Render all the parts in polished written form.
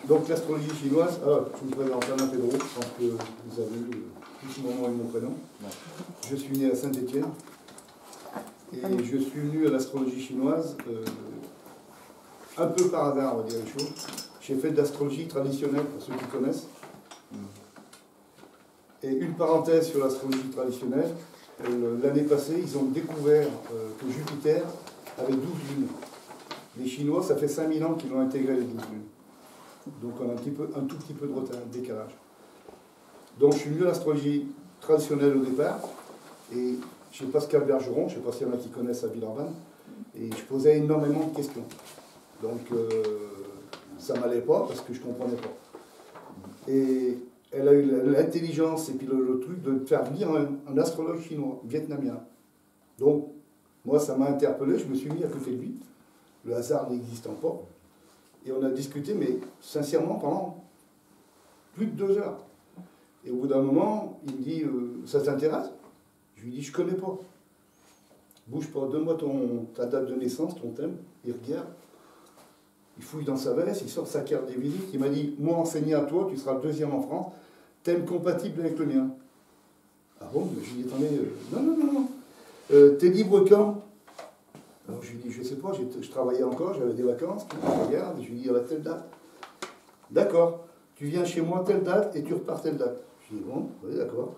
Donc l'astrologie chinoise, alors je me présente Alain Pedro, je pense que vous avez eu tout mon nom et mon prénom. Je suis né à Saint-Étienne et je suis venu à l'astrologie chinoise un peu par hasard, on va dire les choses. J'ai fait de l'astrologie traditionnelle, pour ceux qui connaissent. Et une parenthèse sur l'astrologie traditionnelle, l'année passée, ils ont découvert que Jupiter avait 12 lunes. Les Chinois, ça fait 5000 ans qu'ils ont intégré les 12 lunes. Donc on a un tout petit peu de retard, de décalage. Donc je suis venu à l'astrologie traditionnelle au départ, et chez Pascal Bergeron, je ne sais pas s'il y en a qui connaissent à Villeurbanne, et je posais énormément de questions. Donc ça ne m'allait pas parce que je ne comprenais pas. Et elle a eu l'intelligence et puis le truc de faire venir un astrologue chinois, vietnamien. Donc moi ça m'a interpellé, je me suis mis à côté de lui, le hasard n'existant pas. Et on a discuté, mais sincèrement, pendant plus de 2 heures. Et au bout d'un moment, il me dit ça t'intéresse? Je lui dis je connais pas. Bouge pas, donne-moi ta date de naissance, ton thème. Il regarde, il fouille dans sa veste, il sort sa carte des visites. Il m'a dit moi, enseigné à toi, tu seras le 2e en France, thème compatible avec le mien. Ah bon? Je lui dis attendez, non. T'es libre quand? Alors je lui dis, je ne sais pas, je travaillais encore, j'avais des vacances, je regarde, je lui dis, à telle date. D'accord, tu viens chez moi telle date et tu repars telle date. Je lui dis, bon, oui, d'accord.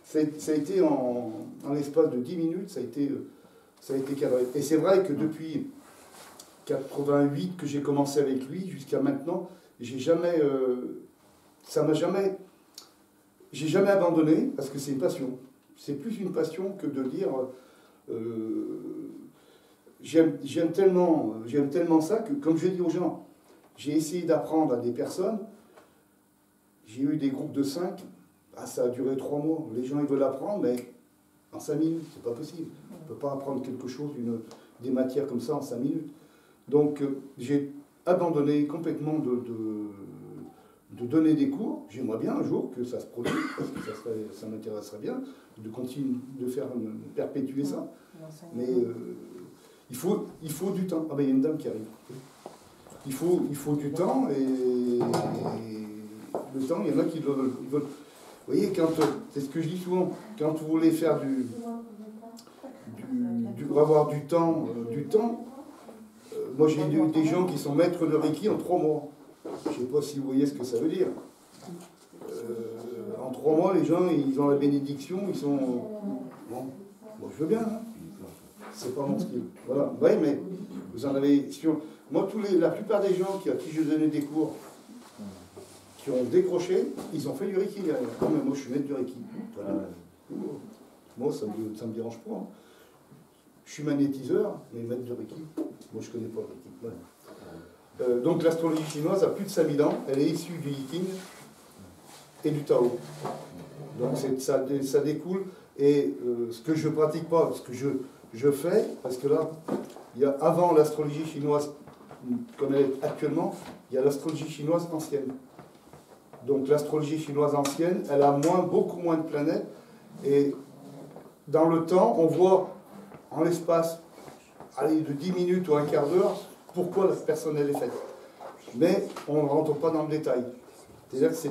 Ça a été en l'espace de 10 minutes, ça a été cadré. Et c'est vrai que depuis 88 que j'ai commencé avec lui, jusqu'à maintenant, j'ai jamais abandonné, parce que c'est une passion. C'est plus une passion que de dire... j'aime tellement ça que, comme je dis aux gens, j'ai essayé d'apprendre à des personnes, j'ai eu des groupes de 5, ça a duré 3 mois. Les gens ils veulent apprendre, mais en 5 minutes, c'est pas possible. On ne peut pas apprendre quelque chose, des matières comme ça en 5 minutes. Donc j'ai abandonné complètement de donner des cours. J'aimerais bien un jour que ça se produise, parce que ça m'intéresserait bien de continuer de perpétuer ça. Mais il faut du temps. Ah ben il y a une dame qui arrive. Il faut du temps et le temps, il y en a qui veulent. Vous voyez, c'est ce que je dis souvent, quand vous voulez faire avoir du temps, moi j'ai eu des gens qui sont maîtres de Reiki en 3 mois. Je ne sais pas si vous voyez ce que ça veut dire. En 3 mois, les gens, ils ont la bénédiction, ils sont... Bon, je veux bien, hein. C'est pas mon style. Voilà. Oui, mais vous en avez... Moi, la plupart des gens à qui je donnais des cours, qui ont décroché, ils ont fait du Reiki derrière. Non, mais moi, je suis maître du Reiki. Voilà. Moi, ça me dérange pas. Hein. Je suis magnétiseur, mais maître de Reiki. Moi, je connais pas le Reiki. Voilà. Donc l'astrologie chinoise a plus de 5000 ans, elle est issue du Yi King et du Tao. Donc ça découle, et ce que je ne pratique pas, ce que je fais, parce que là, avant l'astrologie chinoise, comme elle est actuellement, il y a l'astrologie chinoise ancienne. Donc l'astrologie chinoise ancienne, elle a beaucoup moins de planètes, et dans le temps, on voit en l'espace de 10 minutes ou un quart d'heure, pourquoi la personne elle est faite. Mais on ne rentre pas dans le détail. C'est-à-dire que c'est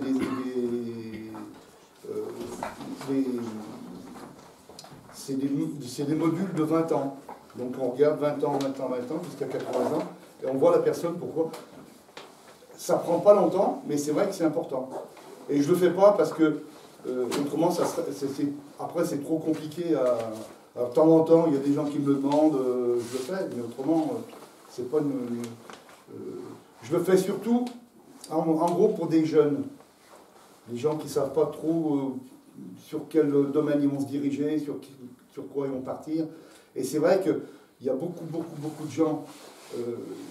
des modules de 20 ans. Donc on regarde 20 ans, jusqu'à 80 ans, et on voit la personne pourquoi. Ça prend pas longtemps, mais c'est vrai que c'est important. Et je ne le fais pas parce que, autrement, après c'est trop compliqué à... Alors de temps en temps, il y a des gens qui me le demandent, je le fais, mais autrement, c'est pas je le fais surtout, en gros, pour des jeunes. Des gens qui ne savent pas trop sur quel domaine ils vont se diriger, sur quoi ils vont partir. Et c'est vrai qu'il y a beaucoup de gens,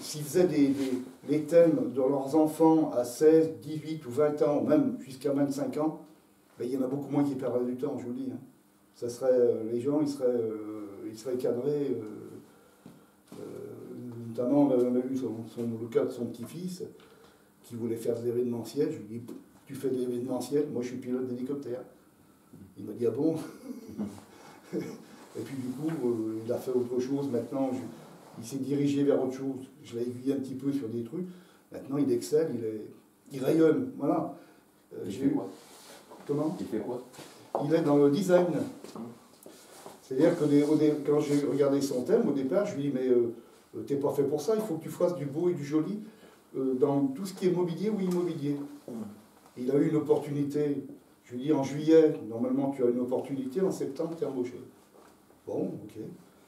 s'ils faisaient les thèmes de leurs enfants à 16, 18 ou 20 ans, même jusqu'à 25 ans, ben, il y en a beaucoup moins qui perdraient du temps, je vous le dis. Hein. Ça serait, les gens, ils seraient cadrés. Notamment, on a eu le cas de son petit-fils qui voulait faire de l'événementiel. Je lui ai dit, tu fais de l'événementiel, moi je suis pilote d'hélicoptère. Il m'a dit, ah bon? Et puis du coup, il a fait autre chose maintenant. il s'est dirigé vers autre chose. Je l'ai aiguillé un petit peu sur des trucs. Maintenant, il excelle, il rayonne. Voilà. Il fait quoi? Comment? Il fait quoi? Il est dans le design. C'est-à-dire que quand j'ai regardé son thème, au départ, je lui ai dit, mais t'es pas fait pour ça, il faut que tu fasses du beau et du joli dans tout ce qui est mobilier ou immobilier. Il a eu une opportunité, je lui ai dit, en juillet, normalement tu as une opportunité, en septembre tu es embauché. Bon, ok.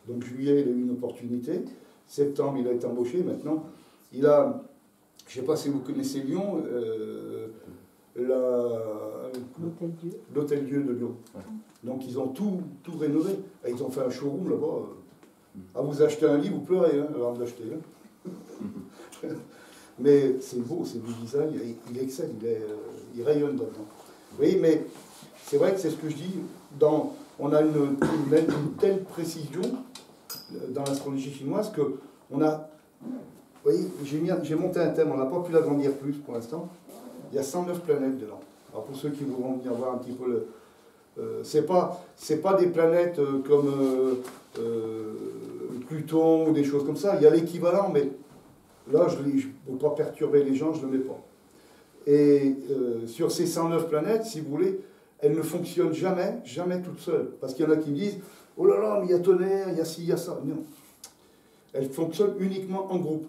Donc juillet, il a eu une opportunité, septembre, il a été embauché, maintenant, il a, je ne sais pas si vous connaissez Lyon, l'Hôtel-Dieu de Lyon. Donc ils ont tout rénové. Et ils ont fait un showroom là-bas. Ah, vous achetez un lit, vous pleurez avant de l'acheter. Mais c'est beau, c'est du design, il excelle, il rayonne là-dedans. Oui, mais c'est vrai que c'est ce que je dis, on a une telle précision dans l'astrologie chinoise que on a... Vous voyez, j'ai monté un thème, on n'a pas pu l'agrandir plus pour l'instant. Il y a 109 planètes dedans. Alors pour ceux qui voudront venir voir un petit peu c'est pas des planètes comme Pluton ou des choses comme ça. Il y a l'équivalent, mais là, pour ne pas perturber les gens, je ne le mets pas. Et sur ces 109 planètes, si vous voulez, elles ne fonctionnent jamais toutes seules. Parce qu'il y en a qui me disent, oh là là, mais il y a tonnerre, il y a ci, il y a ça. Non. Elles fonctionnent uniquement en groupe.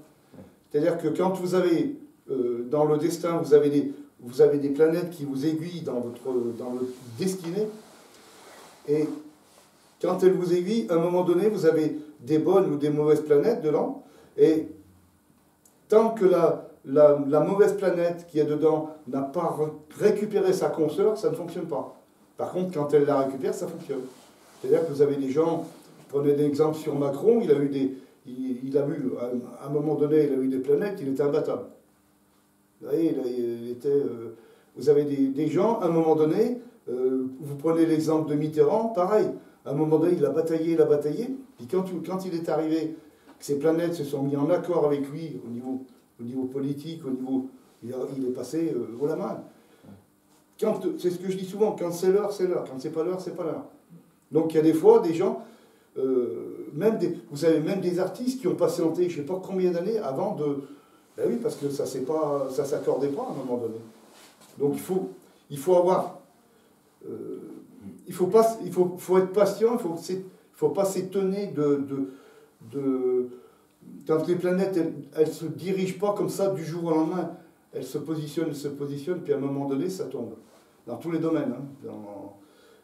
C'est-à-dire que quand vous avez, dans le destin, vous avez des planètes qui vous aiguillent dans votre destinée, et quand elles vous aiguillent, à un moment donné, vous avez des bonnes ou des mauvaises planètes dedans, et tant que la mauvaise planète qui est dedans n'a pas récupéré sa consoeur, ça ne fonctionne pas. Par contre, quand elle la récupère, ça fonctionne. C'est-à-dire que vous avez des gens, prenez des exemples sur Macron, il a eu, à un moment donné, il a eu des planètes, il était imbattable. Vous voyez, vous avez des gens, à un moment donné, vous prenez l'exemple de Mitterrand, pareil, à un moment donné, il a bataillé, puis quand il est arrivé, que ces planètes se sont mis en accord avec lui, au niveau politique, il est passé haut la main. C'est ce que je dis souvent, quand c'est l'heure, c'est l'heure, quand c'est pas l'heure, c'est pas l'heure. Donc il y a des fois, des gens, vous avez même des artistes qui ont patienté, je ne sais pas combien d'années, avant de... Ben oui, parce que ça ne s'accordait pas à un moment donné. Donc il faut avoir... il faut être patient, il ne faut pas s'étonner quand les planètes, elles ne se dirigent pas comme ça du jour au lendemain. Elles se positionnent, puis à un moment donné, ça tombe. Dans tous les domaines.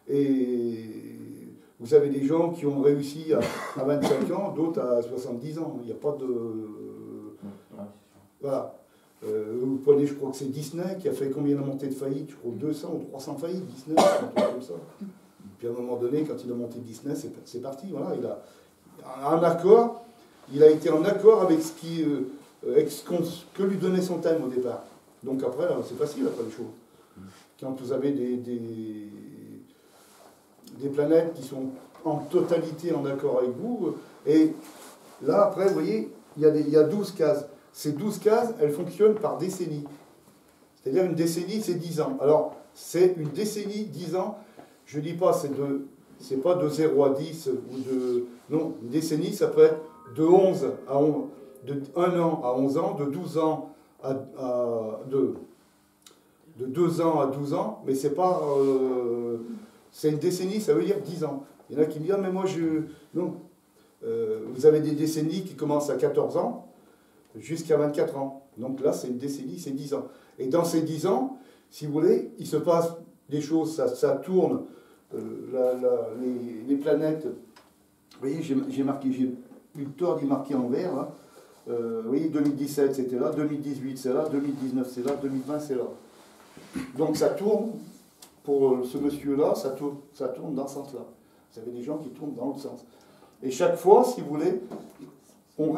Et vous avez des gens qui ont réussi à 25 ans, d'autres à 70 ans. Il n'y a pas de... Voilà. Vous prenez, je crois que c'est Disney qui a fait combien de montées de faillite? Je crois 200 ou 300 faillites, Disney, un truc comme ça. Puis à un moment donné, quand il a monté Disney, c'est parti. Voilà, il a été en accord avec ce que lui donnait son thème au départ. Donc après, c'est facile après les choses. Quand vous avez des planètes qui sont en totalité en accord avec vous, et là après, vous voyez, il y a 12 cases. Ces 12 cases, elles fonctionnent par décennie. C'est-à-dire une décennie, c'est 10 ans. Alors, c'est une décennie, 10 ans, je ne dis pas, c'est pas de 0 à 10, non, une décennie, ça peut être de 11 à 11, de 1 an à 11 ans, de 12 ans de 2 ans à 12 ans, mais c'est pas... c'est une décennie, ça veut dire 10 ans. Il y en a qui me disent, ah, mais moi, non. Vous avez des décennies qui commencent à 14 ans, jusqu'à 24 ans. Donc là, c'est une décennie, c'est 10 ans. Et dans ces 10 ans, si vous voulez, il se passe des choses, ça tourne, les planètes... Vous voyez, j'ai eu le tort d'y marquer en vert, là. Vous voyez, 2017, c'était là, 2018, c'est là, 2019, c'est là, 2020, c'est là. Donc ça tourne, pour ce monsieur-là, ça tourne dans ce sens-là. Vous avez des gens qui tournent dans l'autre sens. Et chaque fois, si vous voulez, on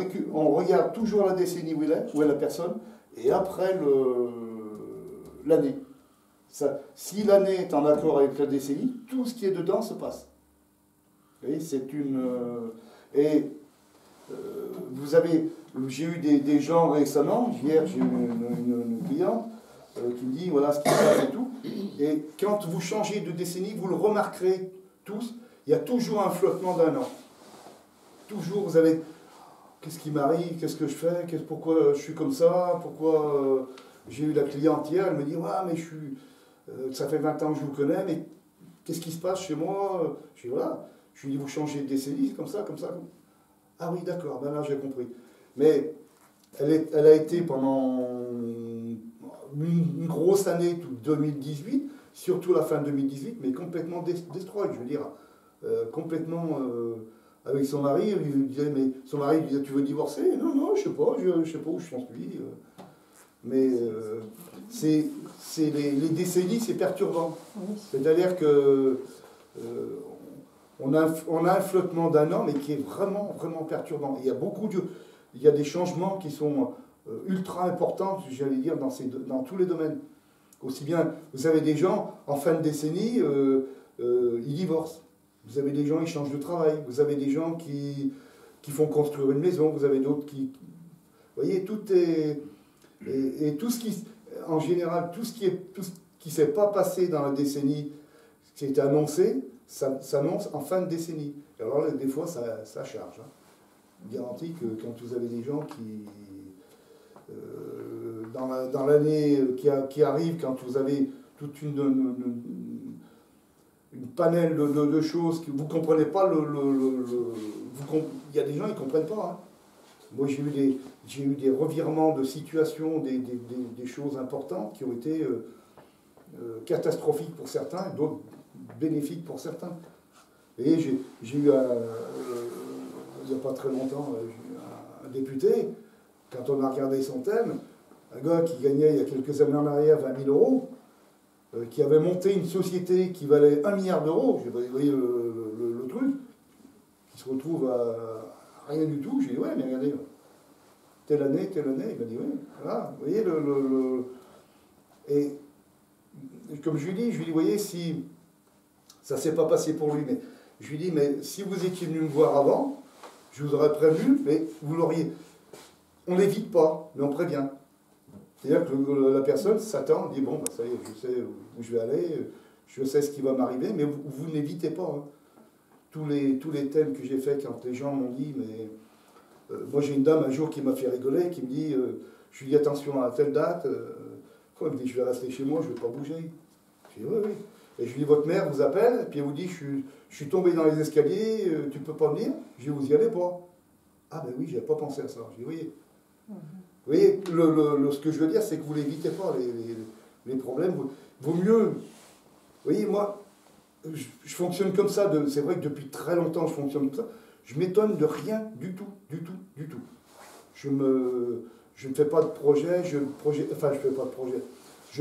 regarde toujours la décennie où est la personne, et après l'année. Si l'année est en accord avec la décennie, tout ce qui est dedans se passe. Vous voyez, c'est une... j'ai eu des gens récemment, hier j'ai eu une cliente qui me dit voilà ce qui se passe et tout, et quand vous changez de décennie, vous le remarquerez tous, il y a toujours un flottement d'un an. Toujours, vous avez... qu'est-ce qui m'arrive, qu'est-ce que je fais, pourquoi je suis comme ça, pourquoi j'ai eu la cliente hier, elle me dit, ouais, mais ça fait 20 ans que je vous connais, mais qu'est-ce qui se passe chez moi? Je dis, voilà, je lui dis, vous changez de décennie, comme ça, comme ça. Ah oui, d'accord, ben là j'ai compris. Mais elle a été pendant une grosse année, toute 2018, surtout la fin de 2018, mais complètement destroy, je veux dire, complètement avec son mari. Il lui disait, mais son mari lui disait, tu veux divorcer? Non, non, je sais pas où je suis. Mais les décennies, c'est perturbant. C'est-à-dire que on a un flottement d'un an, mais qui est vraiment, vraiment perturbant. Il y a des changements qui sont ultra importants, j'allais dire, dans tous les domaines. Aussi bien, vous avez des gens, en fin de décennie, ils divorcent. Vous avez des gens, ils changent de travail. Vous avez des gens qui font construire une maison. Vous avez d'autres qui... Vous voyez, tout est... Et tout ce qui... En général, tout ce qui s'est pas passé dans la décennie, qui a été annoncé, ça s'annonce en fin de décennie. Et alors là, des fois, ça charge. Hein. Je garantis que quand vous avez des gens qui... dans l'année qui arrive, quand vous avez toute une panel de choses que vous ne comprenez pas, il y a des gens qui ne comprennent pas. Hein. Moi, j'ai eu des revirements de situation, des choses importantes qui ont été catastrophiques pour certains, d'autres bénéfiques pour certains. Et j'ai eu, il n'y a pas très longtemps, un député, quand on a regardé son thème, un gars qui gagnait il y a quelques années en arrière 20 000 euros, qui avait monté une société qui valait 1 milliard d'euros, vous voyez le truc, qui se retrouve à rien du tout. J'ai dit, ouais, mais regardez, telle année, il m'a dit, oui, voilà, vous voyez Et comme je lui dis, vous voyez, si ça ne s'est pas passé pour lui, mais je lui dis, mais si vous étiez venu me voir avant, je vous aurais prévenu, mais vous l'auriez. On n'évite pas, mais on prévient. C'est-à-dire que la personne s'attend, dit, bon, bah, ça y est, je sais où je vais aller, je sais ce qui va m'arriver, mais vous n'évitez pas. Hein. Tous les thèmes que j'ai faits, quand les gens m'ont dit, mais... moi, j'ai une dame un jour qui m'a fait rigoler, qui me dit, je lui dis, attention, à telle date, elle me dit, je vais rester chez moi, je ne vais pas bouger. Je dis, oui, oui. Et je lui dis, votre mère vous appelle, et puis elle vous dit, je suis tombé dans les escaliers, tu ne peux pas venir? Je dis, vous y allez pas? Ah ben oui, je n'avais pas pensé à ça. Je dis, oui. Vous voyez, ce que je veux dire, c'est que vous n'évitez pas les problèmes. Vaut mieux... Vous voyez, moi, je fonctionne comme ça. C'est vrai que depuis très longtemps, je fonctionne comme ça. Je m'étonne de rien du tout. Je ne fais pas de projet, je ne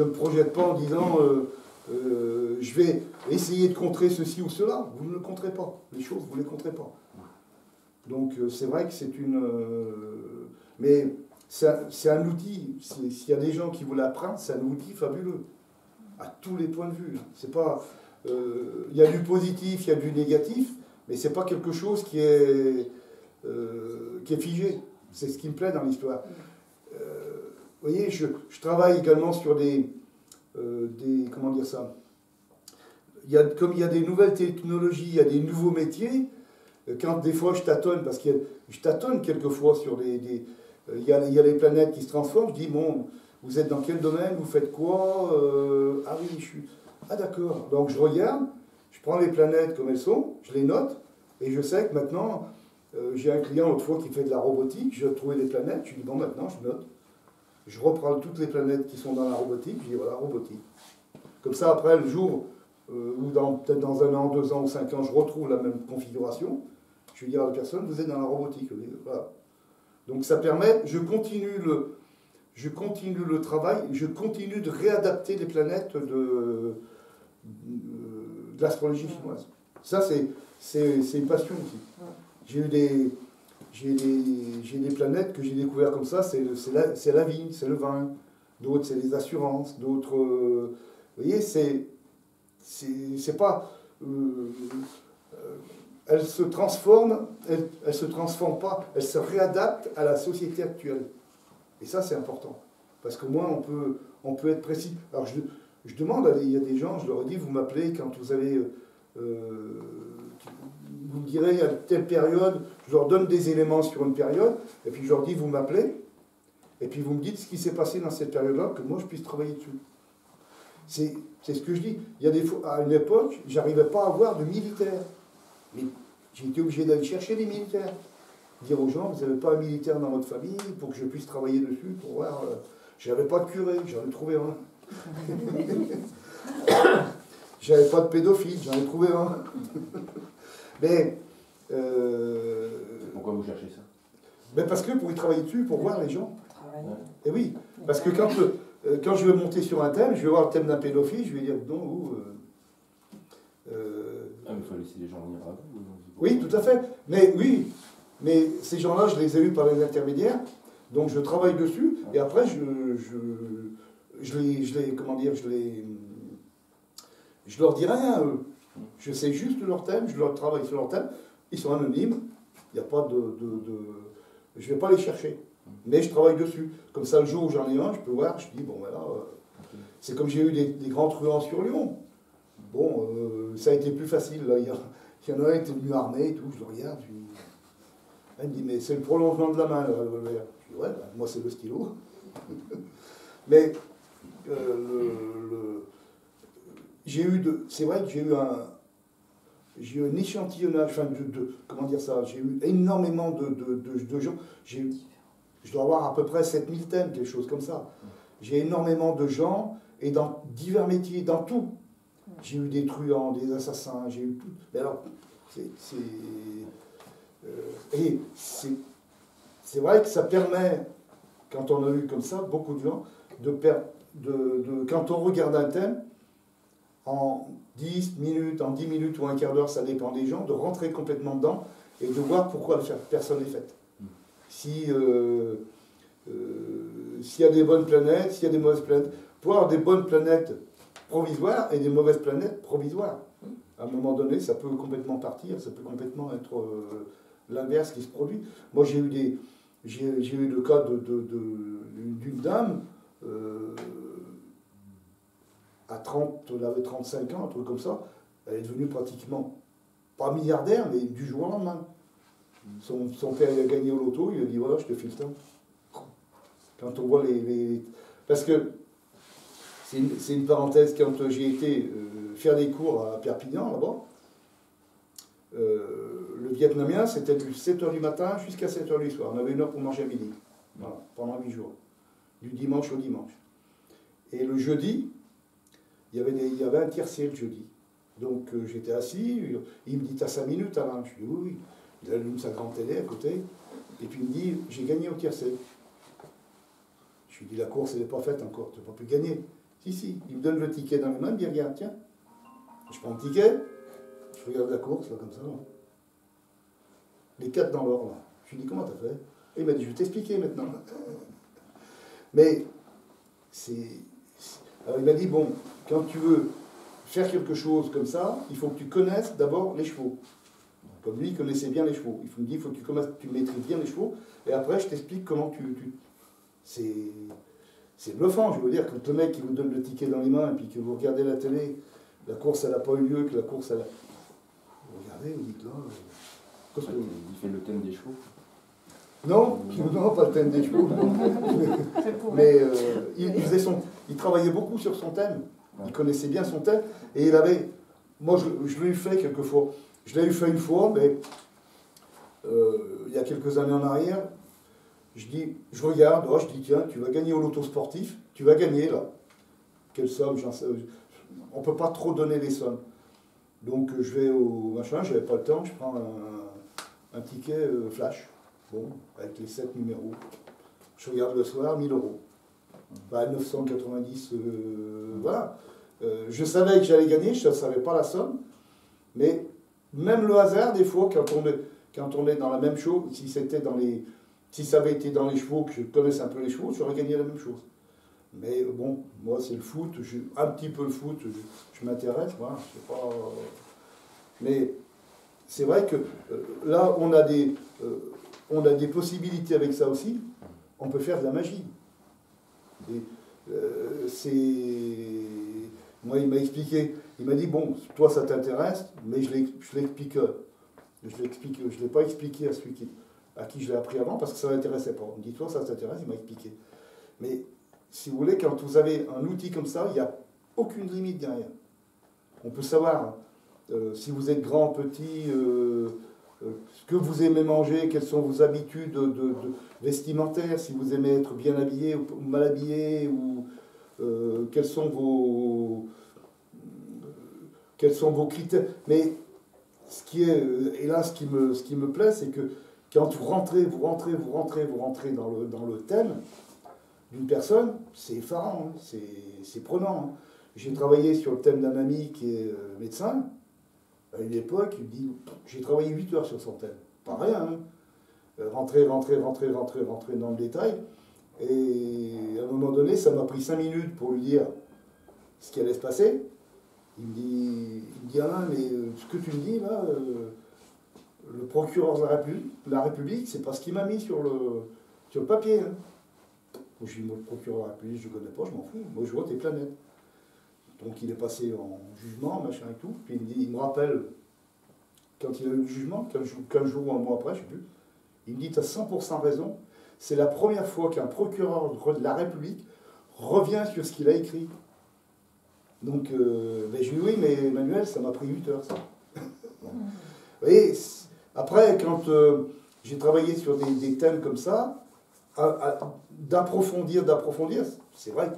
me projette pas en disant je vais essayer de contrer ceci ou cela. Vous ne le contrez pas. Les choses, vous ne les contrez pas. Donc c'est vrai que c'est une... mais c'est un outil. S'il y a des gens qui vous l'apprennent, c'est un outil fabuleux. À tous les points de vue. C'est pas... il y a du positif, il y a du négatif, mais c'est pas quelque chose qui est figé. C'est ce qui me plaît dans l'histoire. Vous voyez, je travaille également sur des comment dire ça, comme il y a des nouvelles technologies, il y a des nouveaux métiers, quand des fois je tâtonne, parce que je tâtonne quelquefois sur il y a les planètes qui se transforment, je dis, bon, vous êtes dans quel domaine, vous faites quoi? Ah oui, je suis... Ah d'accord, donc je regarde, je prends les planètes comme elles sont, je les note, et je sais que maintenant, j'ai un client l'autre fois qui fait de la robotique, je trouvais les planètes, je lui dis, bon maintenant je note. Je reprends toutes les planètes qui sont dans la robotique, je dis voilà, robotique. Comme ça, après, le jour où peut-être dans 1 an, 2 ans ou 5 ans, je retrouve la même configuration, je vais dire à la personne, vous êtes dans la robotique. Voilà. Donc ça permet, je continue le travail, je continue de réadapter les planètes de l'astrologie chinoise. Ça, c'est une passion aussi. J'ai des planètes que j'ai découvertes comme ça, c'est la vigne, c'est le vin, d'autres c'est les assurances, d'autres... vous voyez, c'est pas... elles se transforment, elles se transforment pas, elles se réadaptent à la société actuelle. Et ça, c'est important. Parce qu'au moins, on peut être précis. Alors, je demande, il y a des gens, je leur ai dit, vous m'appelez quand vous vous me direz à telle période, je leur donne des éléments sur une période, et puis je leur dis, vous m'appelez, et puis vous me dites ce qui s'est passé dans cette période-là, que moi je puisse travailler dessus. C'est ce que je dis. Il y a des fois, à une époque, j'arrivais pas à avoir de militaires. Mais j'ai été obligé d'aller chercher des militaires. Dire aux gens, vous n'avez pas un militaire dans votre famille pour que je puisse travailler dessus, pour voir. J'avais pas de curé, j'en ai trouvé un. J'avais pas de pédophile, j'en ai trouvé un. Mais. Pourquoi vous cherchez ça? Ben parce que pour y travailler dessus, pour voir les gens. Travailler. Et oui, parce que quand je vais monter sur un thème, je vais voir le thème d'un pédophile, je vais dire non, ou. Ah, mais il faut laisser les gens venir à vous. Oui, tout à fait. Mais oui, mais ces gens-là, je les ai eus par les intermédiaires, donc je travaille dessus, et après, je leur dis rien à eux. Je sais juste leur thème, je leur travaille sur leur thème, ils sont anonymes, il n'y a pas je ne vais pas les chercher, mais je travaille dessus. Comme ça, le jour où j'en ai un, je peux voir, je dis, bon, voilà, c'est comme j'ai eu des grands truands sur Lyon. Bon, ça a été plus facile, là, il y en a un qui était venu armé et tout, je le regarde, il me dit, mais c'est le prolongement de la main, le revolver. Je dis, ouais, ben, moi c'est le stylo. Mais c'est vrai que j'ai eu un échantillonnage, enfin, comment dire ça, j'ai eu énormément de gens, je dois avoir à peu près 7000 thèmes, quelque chose comme ça. J'ai énormément de gens, et dans divers métiers, dans tout. J'ai eu des truands, des assassins, j'ai eu tout. Mais alors, c'est vrai que ça permet, quand on a eu comme ça, beaucoup de gens, quand on regarde un thème, en 10 minutes, en 10 minutes ou un quart d'heure, ça dépend des gens, de rentrer complètement dedans et de voir pourquoi la personne est faite. S'il y a des bonnes planètes, s'il y a des mauvaises planètes, pour avoir des bonnes planètes provisoires et des mauvaises planètes provisoires. À un moment donné, ça peut complètement partir, ça peut complètement être l'inverse qui se produit. Moi, j'ai eu le cas d'une dame, à 30, elle avait 35 ans, un truc comme ça, elle est devenue pratiquement, pas milliardaire, mais du jour au lendemain. Son père, il a gagné au loto, il a dit, voilà, je te file le temps. Quand on voit parce que, c'est une parenthèse, quand j'ai été faire des cours à Perpignan, là-bas, le vietnamien, c'était de 7h du matin jusqu'à 7h du soir. On avait 1 heure pour manger à midi, voilà, pendant 8 jours, du dimanche au dimanche. Et le jeudi, il y avait un tiercé le jeudi. Donc j'étais assis, il me dit, t'as 5 minutes avant? Je dis, oui, oui. Il allume sa grande télé à côté, et puis il me dit, j'ai gagné au tiercé. Je lui dis, la course, elle n'est pas faite encore, tu n'as pas pu gagner. Si, il me donne le ticket dans les mains, il me dit, regarde, tiens. Je prends le ticket, je regarde la course, là, comme ça. Là. Les 4 dans l'or, là. Je lui dis, comment t'as fait? Et il m'a dit, je vais t'expliquer maintenant. Mais, alors il m'a dit, bon, quand tu veux faire quelque chose comme ça, il faut que tu connaisses d'abord les chevaux. Comme lui, il connaissait bien les chevaux. Il me dit, il faut que tu maîtrises bien les chevaux, et après, je t'explique comment C'est bluffant, je veux dire, quand le mec qui vous donne le ticket dans les mains, et puis que vous regardez la télé, la course, elle n'a pas eu lieu, que la course, elle a... Vous regardez, vous dites là... Il fait le thème des chevaux. Non, pas le thème des chevaux. Mais il travaillait beaucoup sur son thème. Il connaissait bien son thème. Et il avait... Moi, je l'ai eu fait quelquefois. Je l'ai eu fait une fois, mais il y a quelques années en arrière, je regarde, je dis, tiens, tu vas gagner au loto sportif, tu vas gagner là. Quelle somme, on ne peut pas trop donner les sommes. Donc je vais au machin, je n'avais pas le temps, je prends un ticket flash, bon, avec les 7 numéros. Je regarde le soir, 1000 euros. Bah, 990, voilà. Je savais que j'allais gagner, je ne savais pas la somme, mais même le hasard, des fois, quand on est dans la même chose, si ça avait été dans les chevaux, que je connaisse un peu les chevaux, j'aurais gagné la même chose. Mais bon, moi c'est le foot, un petit peu le foot, je m'intéresse, voilà, je sais pas. Mais c'est vrai que là, on a des possibilités avec ça aussi, on peut faire de la magie. Et, moi, il m'a expliqué, il m'a dit, bon, toi ça t'intéresse, mais je l'explique. Je ne l'ai pas expliqué à celui à qui je l'ai appris avant parce que ça ne l'intéressait pas. On me dit, toi, ça t'intéresse, il m'a expliqué. Mais si vous voulez, quand vous avez un outil comme ça, il n'y a aucune limite derrière. On peut savoir si vous êtes grand, petit, ce que vous aimez manger, quelles sont vos habitudes vestimentaires, si vous aimez être bien habillé ou mal habillé, ou quels sont vos critères. Mais ce qui est, et là, ce qui me plaît, c'est que quand vous rentrez dans le thème d'une personne, c'est effarant, hein, c'est prenant. Hein. J'ai travaillé sur le thème d'un ami qui est médecin. À une époque, il me dit, j'ai travaillé 8 heures sur son thème. Pas rien, hein. Rentrer dans le détail. Et à un moment donné, ça m'a pris 5 minutes pour lui dire ce qui allait se passer. Il me dit Alain, mais ce que tu me dis là, le procureur de la République, c'est pas ce qu'il m'a mis sur le papier. Hein. Moi, je dis, moi, le procureur de la République, je ne connais pas, je m'en fous. Moi, je vois tes planètes. Donc, il est passé en jugement, machin et tout. Puis il me rappelle, quand il a eu le jugement, 15 jours ou un mois après, je ne sais plus, il me dit, tu as 100% raison. C'est la première fois qu'un procureur de la République revient sur ce qu'il a écrit. Donc, je lui dis, oui, mais Emmanuel, ça m'a pris 8 heures, ça. Vous voyez, après, quand j'ai travaillé sur des thèmes comme ça, d'approfondir, c'est vrai,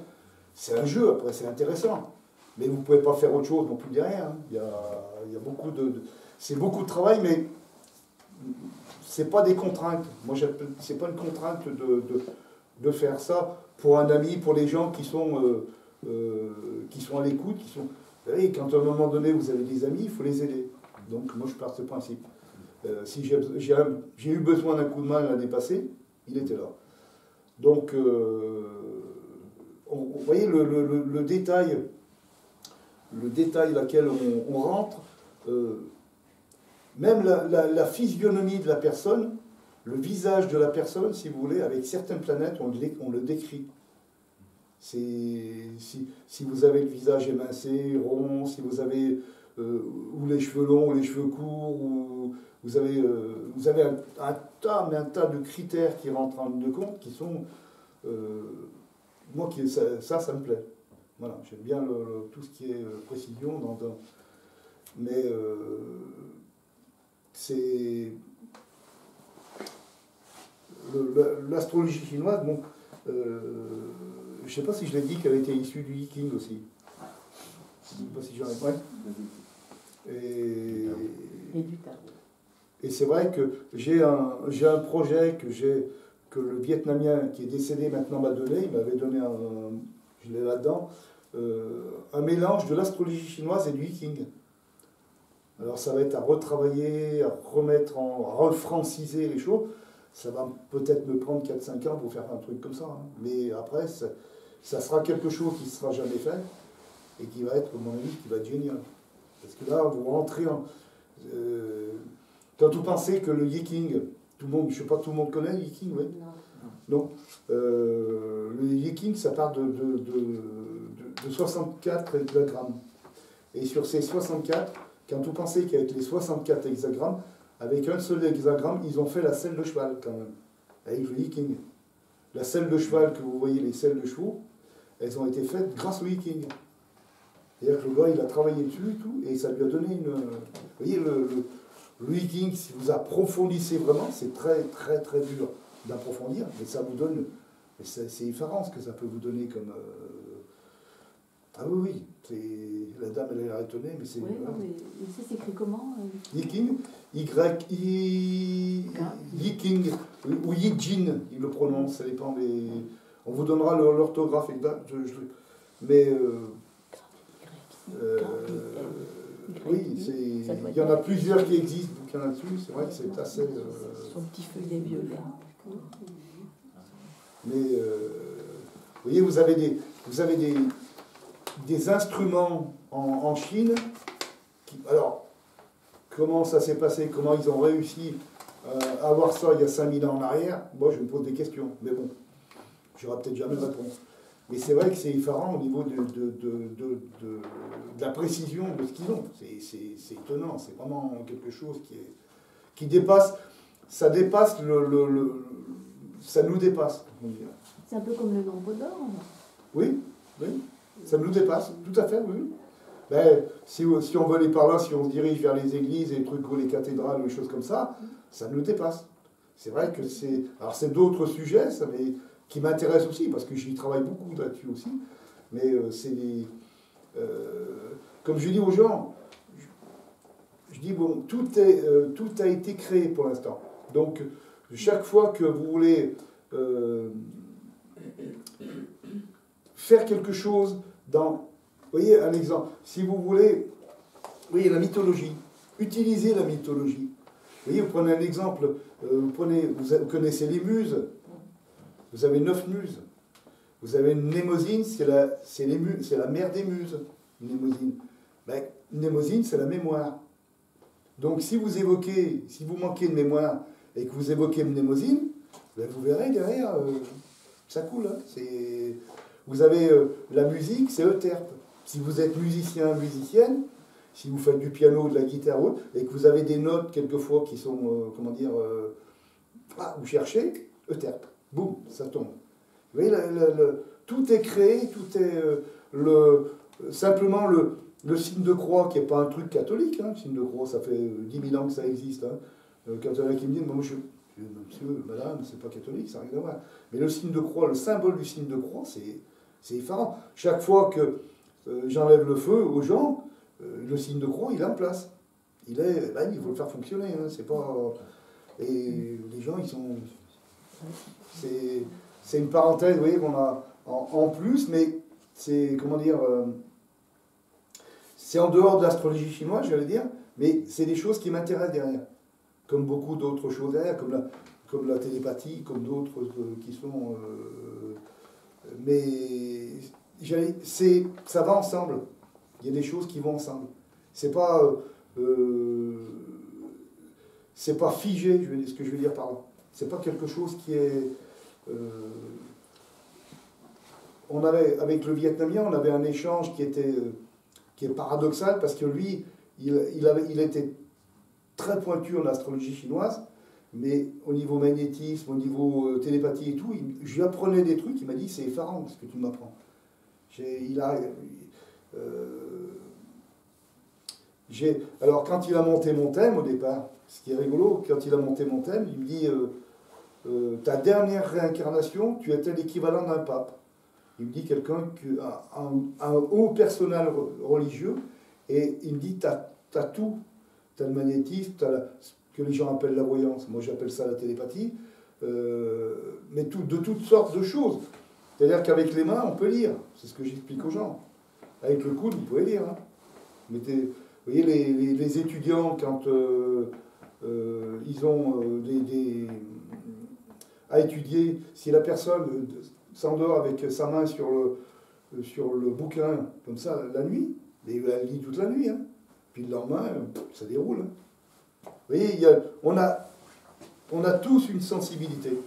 c'est un jeu, après, c'est intéressant. Mais vous ne pouvez pas faire autre chose non plus derrière. Hein. Il y a beaucoup c'est beaucoup de travail, mais c'est pas des contraintes. Moi, c'est pas une contrainte de faire ça pour un ami, pour les gens qui sont à l'écoute, Vous voyez, quand à un moment donné vous avez des amis, il faut les aider. Donc moi je pars de ce principe. Si j'ai eu besoin d'un coup de main l'année passée, il était là. Donc vous voyez le détail laquelle on rentre, même la physionomie de la personne, le visage de la personne, si vous voulez, avec certaines planètes, on le décrit. Si vous avez le visage émincé, rond, si vous avez ou les cheveux longs ou les cheveux courts, ou vous avez un tas de critères qui rentrent en ligne de compte, qui sont... moi, ça me plaît. Voilà, j'aime bien tout ce qui est précision. Mais c'est... L'astrologie chinoise, bon... je ne sais pas si je l'ai dit qu'elle était issue du Yiking aussi. Je ne sais pas si j'en ai... Ouais. Et c'est vrai que j'ai un projet que le Vietnamien qui est décédé maintenant m'a donné. Il m'avait donné je l'ai là-dedans, un mélange de l'astrologie chinoise et du Yiking. Alors ça va être à retravailler, à refranciser les choses. Ça va peut-être me prendre 4-5 ans pour faire un truc comme ça. Hein. Mais après, ça sera quelque chose qui ne sera jamais fait et qui va être, à mon avis, qui va être génial. Parce que là, vous rentrez en... quand vous pensez que le Yiking, je ne sais pas, tout le monde connaît le Yiking, oui? Non. Le Yiking, ça part de 64 hexagrammes. Et sur ces 64, quand vous pensez qu'avec les 64 hexagrammes, avec un seul hexagramme, ils ont fait la selle de cheval, quand même, avec le Yiking. La selle de cheval que vous voyez, les selles de chevaux, elles ont été faites grâce au Yiking. C'est-à-dire que le gars, il a travaillé dessus et tout, et ça lui a donné une... Vous voyez, le Yiking, si vous approfondissez vraiment, c'est très, très, très dur d'approfondir, mais ça vous donne... C'est effarant ce que ça peut vous donner comme... Ah oui, la dame, elle a étonnée, mais c'est... Oui, mais ça s'écrit comment Yiking, Yiking, ou Yijin, il le prononce, ça dépend des... On vous donnera l'orthographe exacte, mais... oui, il y en a plusieurs qui existent, donc il y en a dessus, c'est vrai que c'est assez... Son petit feuillet violet. Mais, vous voyez, vous avez des instruments en Chine. Alors, comment ça s'est passé? Comment ils ont réussi à avoir ça il y a 5000 ans en arrière? Moi, je me pose des questions. Mais bon, j'aurai peut-être jamais de réponse. Mais c'est vrai que c'est effarant au niveau de la précision de ce qu'ils ont. C'est étonnant. C'est vraiment quelque chose qui est... qui dépasse, ça dépasse ça nous dépasse. C'est un peu comme le nombre d'or. Oui, oui, ça nous dépasse, tout à fait, oui. Ben, si on veut aller par là, si on se dirige vers les églises, les trucs, les cathédrales, les choses comme ça nous dépasse. C'est vrai que c'est... Alors c'est d'autres sujets, ça, mais, qui m'intéressent aussi, parce que j'y travaille beaucoup là-dessus aussi, mais c'est des... comme je dis aux gens, je dis, bon, tout a été créé pour l'instant. Donc, chaque fois que vous voulez faire quelque chose dans... Vous voyez, un exemple. Si vous voulez... Vous voyez, la mythologie. Utilisez la mythologie. Vous voyez, vous prenez un exemple. Vous connaissez les muses. Vous avez 9 muses. Vous avez Mnémosyne, c'est la mère des muses. Mnémosyne. Ben, Mnémosyne, c'est la mémoire. Donc, si vous manquez de mémoire et que vous évoquez Mnémosyne, ben, vous verrez derrière, ça coule. Hein. Vous avez la musique, c'est Euterpe. Si vous êtes musicien, musicienne, si vous faites du piano, de la guitare, et que vous avez des notes quelquefois qui sont, vous cherchez, Euterpe. Boum, ça tombe. Vous voyez, tout est créé, tout est... simplement le signe de croix, qui n'est pas un truc catholique, hein, le signe de croix, ça fait 10 000 ans que ça existe. Hein. Quand il y en a qui me disent, moi, monsieur, madame, c'est pas catholique, ça n'a rien à voir. Mais le signe de croix, le symbole du signe de croix, c'est effarant. Chaque fois que j'enlève le feu aux gens, le signe de croix, il est en place. Il faut le faire fonctionner. Hein, c'est pas... Et les gens, ils sont... C'est une parenthèse, vous voyez, qu'on a en plus, mais c'est, comment dire... c'est en dehors de l'astrologie chinoise, j'allais dire, mais c'est des choses qui m'intéressent derrière. Comme beaucoup d'autres choses derrière, comme la télépathie, comme d'autres qui sont... mais ça va ensemble. Il y a des choses qui vont ensemble. C'est pas figé, ce que je veux dire par là. C'est pas quelque chose qui est... avec le Vietnamien, on avait un échange qui est paradoxal, parce que lui, il était très pointu en astrologie chinoise, mais au niveau magnétisme, au niveau télépathie et tout, je lui apprenais des trucs, il m'a dit, c'est effarant ce que tu m'apprends. Alors, quand il a monté mon thème au départ, ce qui est rigolo, quand il a monté mon thème, il me dit ta dernière réincarnation, tu étais l'équivalent d'un pape. Il me dit quelqu'un, un haut personnel religieux, et il me dit t'as tout. T'as le magnétisme, ce que les gens appellent la voyance, moi j'appelle ça la télépathie, mais de toutes sortes de choses. C'est-à-dire qu'avec les mains, on peut lire. C'est ce que j'explique aux gens. Avec le coude, vous pouvez lire. Hein. Vous voyez, les étudiants, quand ils ont à étudier, si la personne s'endort avec sa main sur le bouquin, comme ça, la nuit, elle lit toute la nuit. Hein. Puis le lendemain, ça déroule. Hein. Vous voyez, on a tous une sensibilité.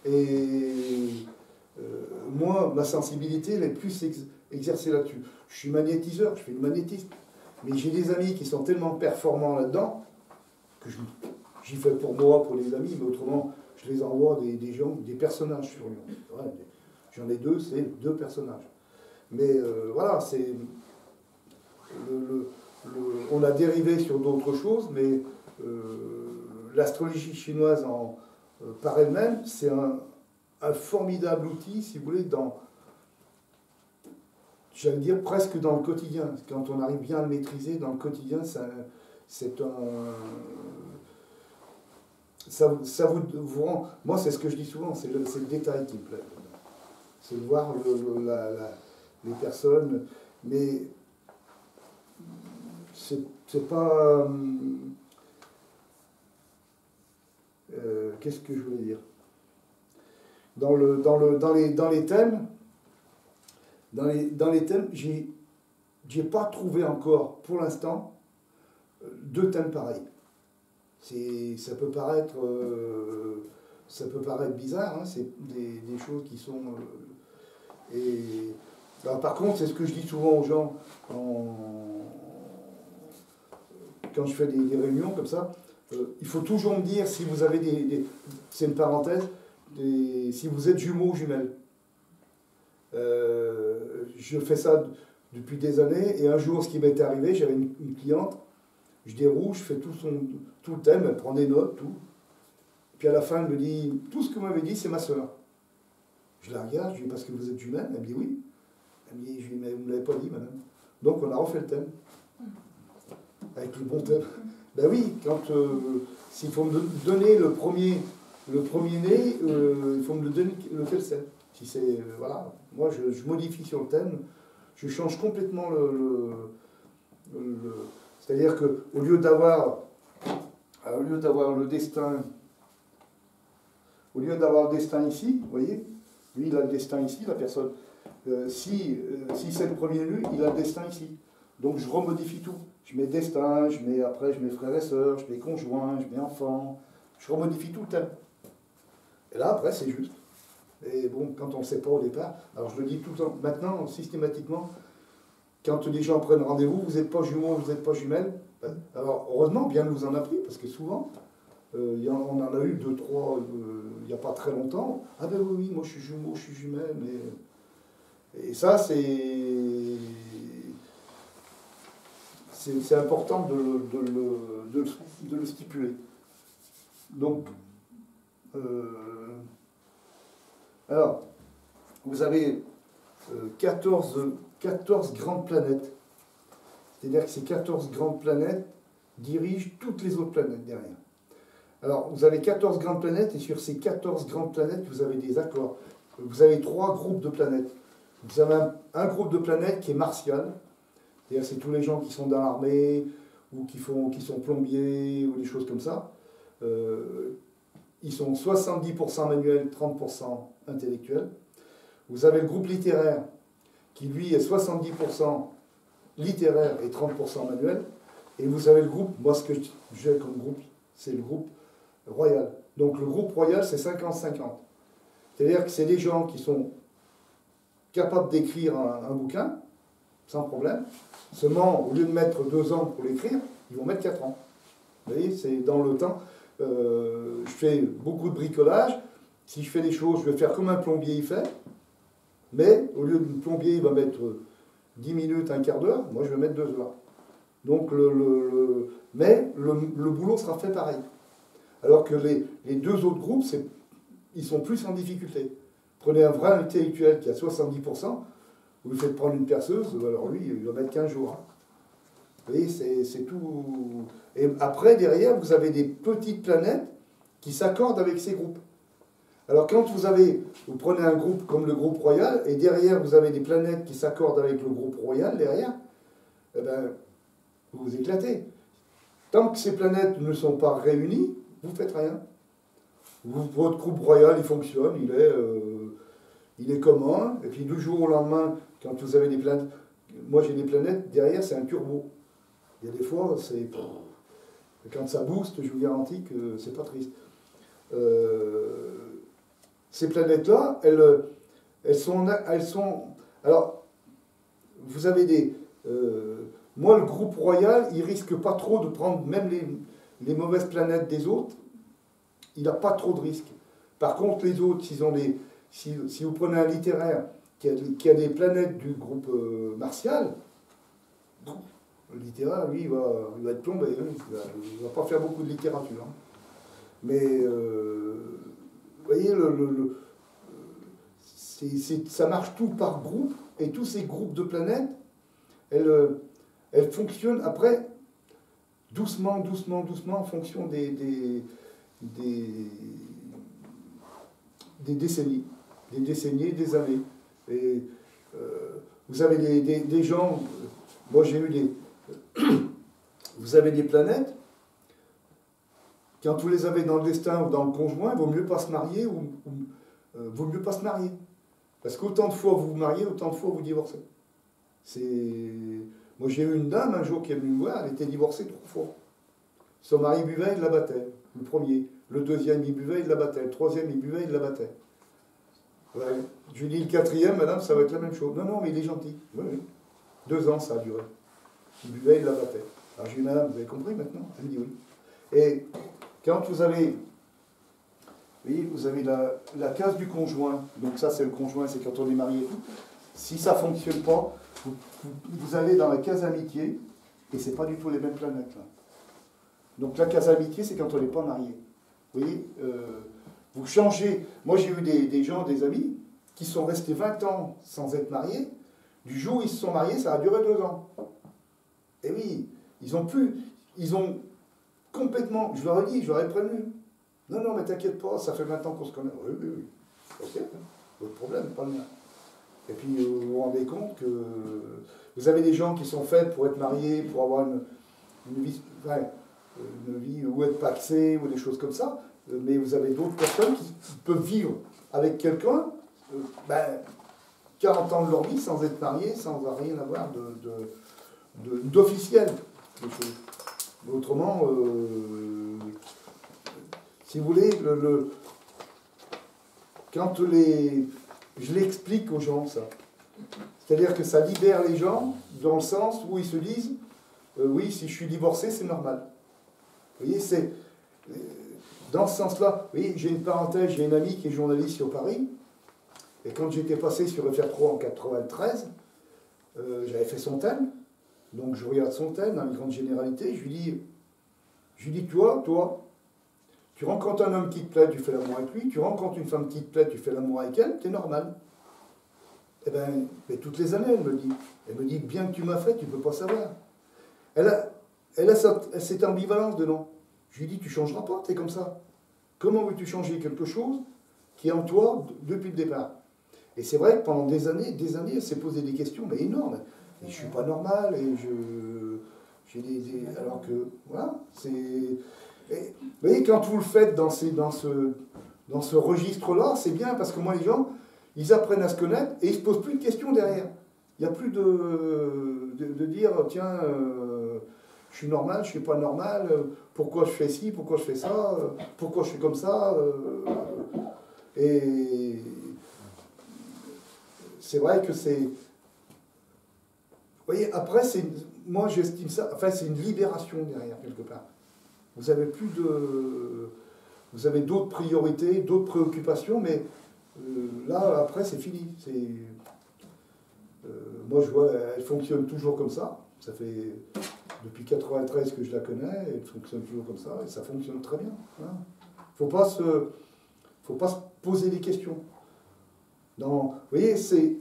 Et... moi, ma sensibilité, elle est plus exercée là-dessus. Je suis magnétiseur, je fais du magnétisme. Mais j'ai des amis qui sont tellement performants là-dedans que j'y fais pour moi, pour les amis, mais autrement, je les envoie des gens, des personnages sur Lyon. Ouais, j'en ai 2, c'est 2 personnages. Mais voilà, c'est... on a dérivé sur d'autres choses, mais l'astrologie chinoise par elle-même, c'est un formidable outil, si vous voulez, j'allais dire presque dans le quotidien. Quand on arrive bien à le maîtriser dans le quotidien, c'est ça vous rend... Moi, c'est ce que je dis souvent, c'est le détail qui me plaît. C'est de voir les personnes, mais c'est pas... qu'est-ce que je voulais dire ? Dans les thèmes, j'ai pas trouvé encore, pour l'instant, 2 thèmes pareils. Ça peut paraître bizarre, hein, c'est des choses qui sont... alors, par contre, c'est ce que je dis souvent aux gens quand je fais des réunions comme ça. il faut toujours me dire si vous avez c'est une parenthèse, si vous êtes jumeaux ou jumelles. Je fais ça depuis des années, et un jour, ce qui m'était arrivé, j'avais une cliente, je déroule, je fais tout le thème, elle prend des notes, tout. Puis à la fin, elle me dit, tout ce que vous m'avez dit, c'est ma sœur. Je la regarde, je lui dis, parce que vous êtes jumelles? Elle me dit, oui. Elle me dit, je lui dis, mais vous ne l'avez pas dit, madame. Donc on a refait le thème. Avec le bon thème. Ben oui, s'il faut me donner le premier né, il faut me le donner lequel c'est. Si c'est, voilà, moi je modifie sur le thème, je change complètement c'est-à-dire qu'au lieu d'avoir le destin, ici, vous voyez, lui il a le destin ici, la personne, si c'est le premier nu, il a le destin ici. Donc je remodifie tout. Je mets destin, après je mets frères et sœurs, je mets conjoints, je mets enfants, je remodifie tout le thème. Et là après c'est juste. Et bon, quand on ne sait pas au départ, alors je le dis tout le temps, maintenant, systématiquement, quand les gens prennent rendez-vous, vous n'êtes pas jumeaux, vous n'êtes pas jumelles. Alors, heureusement, bien nous en a pris, parce que souvent, on en a eu 2, 3, il n'y a pas très longtemps. Ah ben oui, moi je suis jumeau, je suis jumelle. Et ça, c'est important de le stipuler. Donc, alors, vous avez 14 grandes planètes. C'est-à-dire que ces 14 grandes planètes dirigent toutes les autres planètes derrière. Alors, vous avez 14 grandes planètes, et sur ces 14 grandes planètes, vous avez des accords. Vous avez 3 groupes de planètes. Vous avez un groupe de planètes qui est martial. C'est-à-dire c'est tous les gens qui sont dans l'armée, ou qui sont plombiers, ou des choses comme ça. Ils sont 70% manuels, 30% intellectuels. Vous avez le groupe littéraire, qui lui est 70% littéraire et 30% manuel. Et vous avez le groupe, moi ce que j'ai comme groupe, c'est le groupe royal. Donc le groupe royal, c'est 50-50. C'est-à-dire que c'est des gens qui sont capables d'écrire un bouquin, sans problème. Seulement, au lieu de mettre 2 ans pour l'écrire, ils vont mettre 4 ans. Vous voyez, c'est dans le temps. Je fais beaucoup de bricolage. Si je fais des choses, je vais faire comme un plombier il fait. Mais au lieu d'un plombier, il va mettre 10 minutes, un quart d'heure, moi je vais mettre 2 heures. Donc mais le boulot sera fait pareil. Alors que les 2 autres groupes, ils sont plus en difficulté. Prenez un vrai intellectuel qui a 70%, vous lui faites prendre une perceuse, alors lui, il va mettre 15 jours. Vous voyez, c'est tout. Et après, derrière, vous avez des petites planètes qui s'accordent avec ces groupes. Alors quand vous prenez un groupe comme le groupe royal, et derrière vous avez des planètes qui s'accordent avec le groupe royal, derrière, eh ben, vous vous éclatez. Tant que ces planètes ne sont pas réunies, vous ne faites rien. Votre groupe royal, il fonctionne, il est commun, et puis du jour au lendemain, quand vous avez des planètes, moi j'ai des planètes, derrière c'est un turbo. Il y a des fois, quand ça booste, je vous garantis que c'est pas triste. Ces planètes-là, elles sont... Alors, vous avez moi, le groupe royal, il risque pas trop de prendre même les mauvaises planètes des autres. Il n'a pas trop de risques. Par contre, les autres, si vous prenez un littéraire qui a des planètes du groupe martial, le littéraire, lui, il va être plombé. Hein, il ne va pas faire beaucoup de littérature. Hein. Mais... vous voyez, ça marche tout par groupe, et tous ces groupes de planètes, elles fonctionnent après, doucement, en fonction des décennies, des années. Et vous avez des gens, moi j'ai eu vous avez des planètes, quand vous les avez dans le destin ou dans le conjoint, il vaut mieux pas se marier vaut mieux pas se marier. Parce qu'autant de fois vous vous mariez, autant de fois vous divorcez. Moi j'ai eu une dame un jour qui est venue me voir, elle était divorcée 3 fois. Son mari buvait, il la battait, le premier. Le deuxième, il buvait, il la battait. Le troisième, il buvait, il la battait. Ouais. Je lui dis, le 4e, madame, ça va être la même chose. Non, mais il est gentil. Oui. 2 ans, ça a duré. Il buvait, il la battait. Alors je lui dis, madame, vous avez compris maintenant? Elle me dit oui. Et quand vous avez la case du conjoint, donc ça c'est le conjoint, c'est quand on est marié et tout. Si ça ne fonctionne pas, vous allez dans la case amitié, et c'est pas du tout les mêmes planètes là. Donc la case amitié, c'est quand on n'est pas marié. Vous voyez, vous changez. Moi j'ai eu des gens, des amis, qui sont restés 20 ans sans être mariés. Du jour où ils se sont mariés, ça a duré 2 ans. Et oui, ils ont complètement, je leur ai dit, je leur ai prévenu. Non, non, mais t'inquiète pas, ça fait 20 ans qu'on se connaît. Oui, oui, oui. Ok, votre problème, pas le mien. Et puis vous vous rendez compte que vous avez des gens qui sont faits pour être mariés, pour avoir une vie ou être paxés ou des choses comme ça, mais vous avez d'autres personnes qui peuvent vivre avec quelqu'un 40 ans de leur vie sans être mariés, sans rien avoir d'officiel. Autrement, si vous voulez, quand je l'explique aux gens, ça, c'est-à-dire que ça libère les gens dans le sens où ils se disent oui, si je suis divorcé, c'est normal. Vous voyez, c'est dans ce sens-là. Vous voyez, j'ai une parenthèse, j'ai une amie qui est journaliste sur Paris, et quand j'étais passé sur FR3 en 93, j'avais fait son thème, donc je regarde son thème dans les grandes généralités, je lui dis, toi, tu rencontres un homme qui te plaît, tu fais l'amour avec lui, tu rencontres une femme qui te plaît, tu fais l'amour avec elle, t'es normal. Eh bien, mais toutes les années, elle me dit, bien que tu m'as fait, tu ne peux pas savoir. Elle a cette ambivalence de non. Je lui dis, tu ne changeras pas, tu es comme ça. Comment veux-tu changer quelque chose qui est en toi depuis le départ? Et c'est vrai que pendant des années, elle s'est posé des questions, mais énormes. Et je ne suis pas normal, et alors que, voilà, c'est... Et, vous voyez, quand vous le faites dans ce registre-là, c'est bien, parce que moi, les gens, ils apprennent à se connaître, et ils ne se posent plus de questions derrière. Il n'y a plus de dire, tiens, je suis normal, je ne suis pas normal, pourquoi je fais ci, pourquoi je fais ça, pourquoi je suis comme ça. Et c'est vrai que c'est... Vous voyez, après, moi j'estime ça, enfin c'est une libération derrière, quelque part. Vous avez d'autres priorités, d'autres préoccupations, mais là, après, c'est fini. Moi, je vois, elle fonctionne toujours comme ça. Ça fait depuis 93 que je la connais, elle fonctionne toujours comme ça, et ça fonctionne très bien. Il ne faut pas se poser des questions. Vous voyez, c'est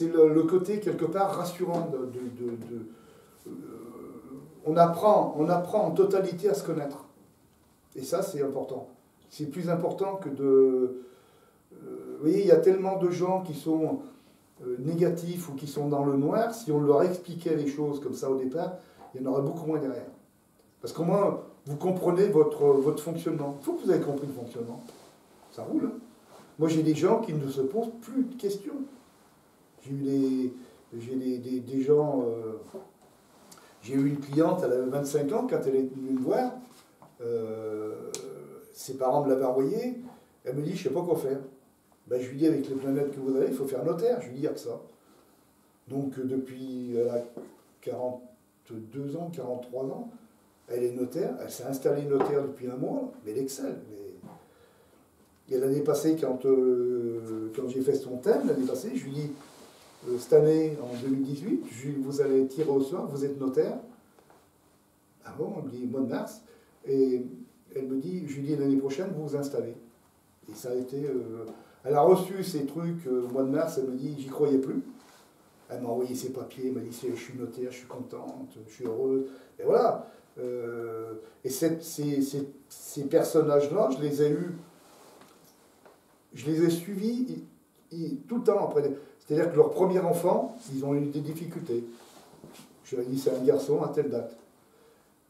le côté, quelque part, rassurant. On apprend en totalité à se connaître. Et ça, c'est important. C'est plus important que de... vous voyez, il y a tellement de gens qui sont négatifs ou qui sont dans le noir. Si on leur expliquait les choses comme ça au départ, il y en aurait beaucoup moins derrière. Parce qu'au moins, vous comprenez votre fonctionnement. Il faut que vous ayez compris le fonctionnement. Ça roule. Hein. Moi, j'ai des gens qui ne se posent plus de questions. J'ai des gens... j'ai eu une cliente, elle avait 25 ans, quand elle est venue me voir, ses parents me l'avaient envoyée, elle me dit, je ne sais pas quoi faire. Ben, je lui dis, avec les planètes que vous avez, il faut faire notaire. Je lui dis, il n'y a que ça. Donc, depuis, elle a 42 ans, 43 ans, elle est notaire, elle s'est installée notaire depuis un mois, mais elle excelle. Et l'année passée, quand j'ai fait son thème, l'année passée, je lui dis, cette année, en 2018, vous allez tirer au sort, vous êtes notaire. Ah bon, on me dit, mois de mars. Et elle me dit, je lui dis, l'année prochaine, vous vous installez. Et ça a été... elle a reçu ces trucs au mois de mars, elle me dit, j'y croyais plus. Elle m'a envoyé ses papiers, elle m'a dit, je suis notaire, je suis contente, je suis heureuse. Et voilà. Et ces personnages-là, je les ai suivis tout le temps après. C'est-à-dire que leur premier enfant, ils ont eu des difficultés. Je leur ai dit, c'est un garçon à telle date.